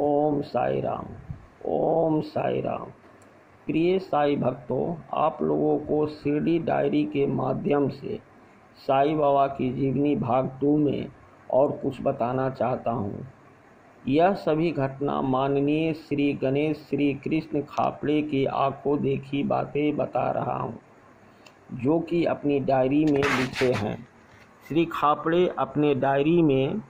ओम साई राम। ओम साई राम। प्रिय साई भक्तों, आप लोगों को शिरडी डायरी के माध्यम से साई बाबा की जीवनी भाग 2 में और कुछ बताना चाहता हूँ। यह सभी घटना माननीय श्री गणेश श्री कृष्ण खापड़े की आंखों देखी बातें बता रहा हूँ, जो कि अपनी डायरी में लिखे हैं। श्री खापड़े अपने डायरी में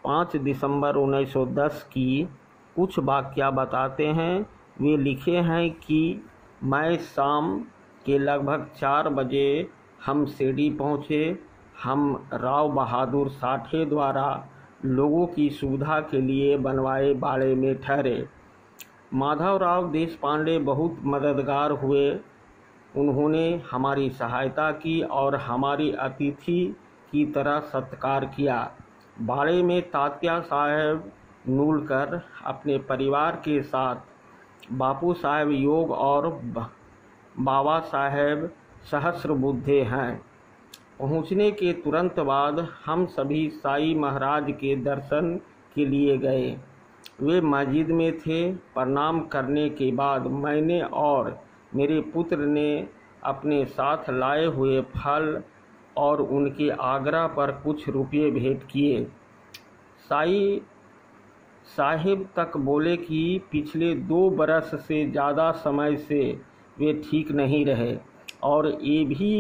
5 दिसंबर 1910 की कुछ वाकया बताते हैं। वे लिखे हैं कि मैं शाम के लगभग 4 बजे हम शिरडी पहुँचे। हम राव बहादुर साठे द्वारा लोगों की सुविधा के लिए बनवाए बाड़े में ठहरे। माधवराव देशपांडे बहुत मददगार हुए। उन्होंने हमारी सहायता की और हमारी अतिथि की तरह सत्कार किया। बाड़े में तात्या साहब नूलकर अपने परिवार के साथ बापू साहब योग और बाबा साहब सहस्रबुद्धे हैं। पहुंचने के तुरंत बाद हम सभी साई महाराज के दर्शन के लिए गए। वे मस्जिद में थे। प्रणाम करने के बाद मैंने और मेरे पुत्र ने अपने साथ लाए हुए फल और उनके आग्रह पर कुछ रुपये भेंट किए। साई साहिब तक बोले कि पिछले 2 बरस से ज़्यादा समय से वे ठीक नहीं रहे और ये भी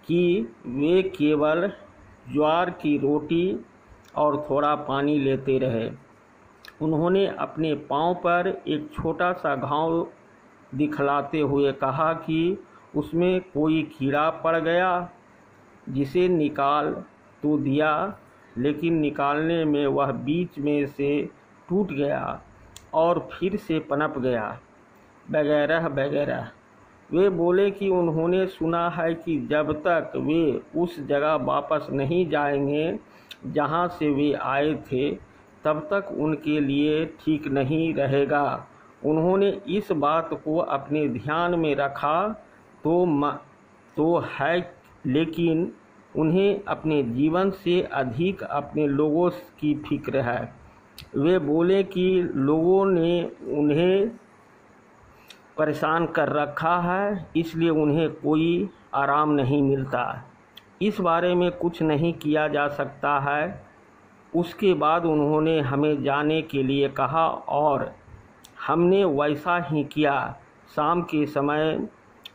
कि वे केवल ज्वार की रोटी और थोड़ा पानी लेते रहे। उन्होंने अपने पांव पर एक छोटा सा घाव दिखलाते हुए कहा कि उसमें कोई कीड़ा पड़ गया, जिसे निकाल तो दिया, लेकिन निकालने में वह बीच में से टूट गया और फिर से पनप गया, वगैरह वगैरह। वे बोले कि उन्होंने सुना है कि जब तक वे उस जगह वापस नहीं जाएंगे जहां से वे आए थे, तब तक उनके लिए ठीक नहीं रहेगा। उन्होंने इस बात को अपने ध्यान में रखा तो है, लेकिन उन्हें अपने जीवन से अधिक अपने लोगों की फिक्र है। वे बोले कि लोगों ने उन्हें परेशान कर रखा है, इसलिए उन्हें कोई आराम नहीं मिलता। इस बारे में कुछ नहीं किया जा सकता है। उसके बाद उन्होंने हमें जाने के लिए कहा और हमने वैसा ही किया। शाम के समय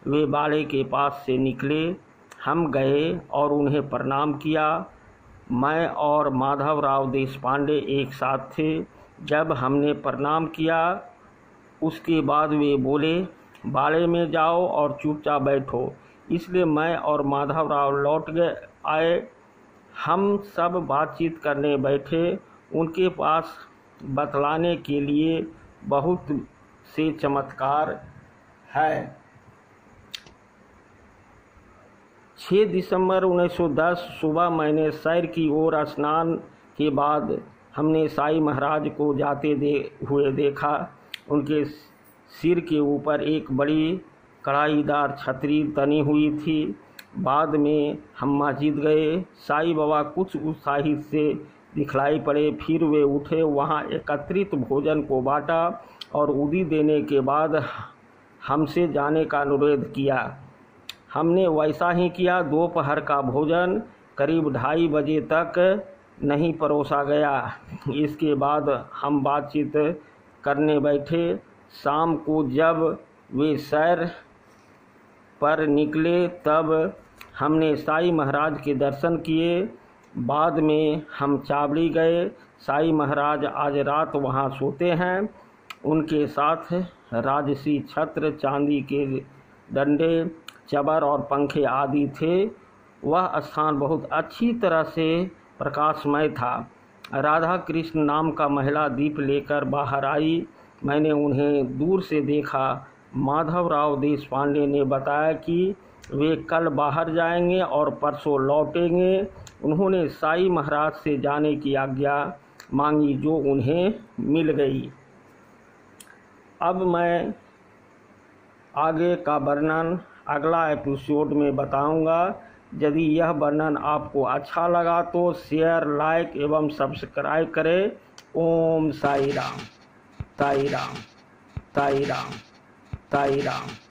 वे बाड़े के पास से निकले। हम गए और उन्हें प्रणाम किया। मैं और माधवराव देशपांडे एक साथ थे। जब हमने प्रणाम किया, उसके बाद वे बोले, बाड़े में जाओ और चुपचाप बैठो। इसलिए मैं और माधवराव लौट आए। हम सब बातचीत करने बैठे। उनके पास बतलाने के लिए बहुत से चमत्कार है। 6 दिसंबर 1910 सुबह मैंने सैर की ओर स्नान के बाद हमने साई महाराज को जाते हुए देखा। उनके सिर के ऊपर एक बड़ी कढ़ाईदार छतरी तनी हुई थी। बाद में हम मस्जिद गए। साई बाबा कुछ उत्साहित से दिखलाई पड़े। फिर वे उठे, वहां एकत्रित भोजन को बांटा और उदी देने के बाद हमसे जाने का अनुरोध किया। हमने वैसा ही किया। दोपहर का भोजन करीब 2:30 बजे तक नहीं परोसा गया। इसके बाद हम बातचीत करने बैठे। शाम को जब वे सैर पर निकले, तब हमने साई महाराज के दर्शन किए। बाद में हम चावड़ी गए। साई महाराज आज रात वहां सोते हैं। उनके साथ राजसी छत्र, चांदी के डंडे, चबर और पंखे आदि थे। वह स्थान बहुत अच्छी तरह से प्रकाशमय था। राधा कृष्ण नाम का महिला दीप लेकर बाहर आई। मैंने उन्हें दूर से देखा। माधवराव देशपांडे ने बताया कि वे कल बाहर जाएंगे और परसों लौटेंगे। उन्होंने साई महाराज से जाने की आज्ञा मांगी, जो उन्हें मिल गई। अब मैं आगे का वर्णन अगला एपिसोड में बताऊंगा। यदि यह वर्णन आपको अच्छा लगा तो शेयर, लाइक एवं सब्सक्राइब करें। ओम साई राम, साई राम, साई राम, साई राम।